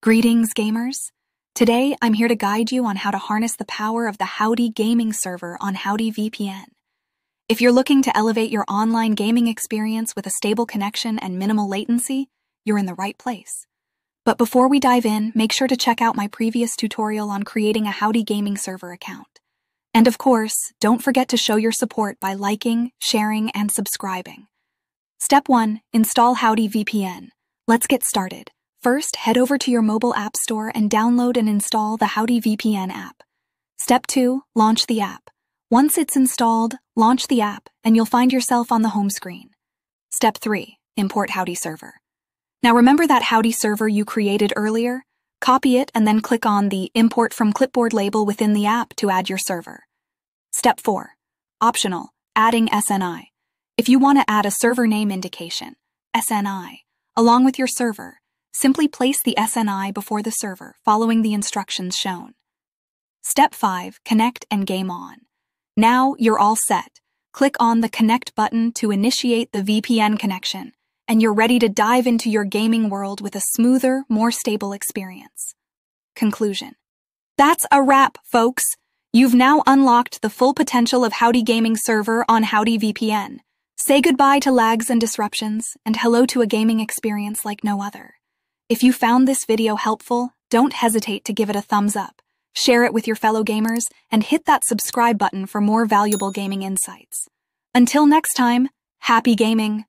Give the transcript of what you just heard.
Greetings, gamers! Today, I'm here to guide you on how to harness the power of the Howdy gaming server on Howdy VPN. If you're looking to elevate your online gaming experience with a stable connection and minimal latency, you're in the right place. But before we dive in, make sure to check out my previous tutorial on creating a Howdy gaming server account. And of course, don't forget to show your support by liking, sharing, and subscribing. Step 1. Install Howdy VPN. Let's get started. First, head over to your mobile app store and download and install the Howdy VPN app. Step 2. Launch the app. Once it's installed, launch the app and you'll find yourself on the home screen. Step 3. Import Howdy server. Now remember that Howdy server you created earlier? Copy it and then click on the Import from Clipboard label within the app to add your server. Step 4. Optional, adding SNI. If you want to add a server name indication, SNI, along with your server, simply place the SNI before the server, following the instructions shown. Step 5. Connect and game on. Now you're all set. Click on the Connect button to initiate the VPN connection, and you're ready to dive into your gaming world with a smoother, more stable experience. Conclusion. That's a wrap, folks! You've now unlocked the full potential of Howdy Gaming Server on Howdy VPN. Say goodbye to lags and disruptions, and hello to a gaming experience like no other. If you found this video helpful, don't hesitate to give it a thumbs up, share it with your fellow gamers, and hit that subscribe button for more valuable gaming insights. Until next time, happy gaming!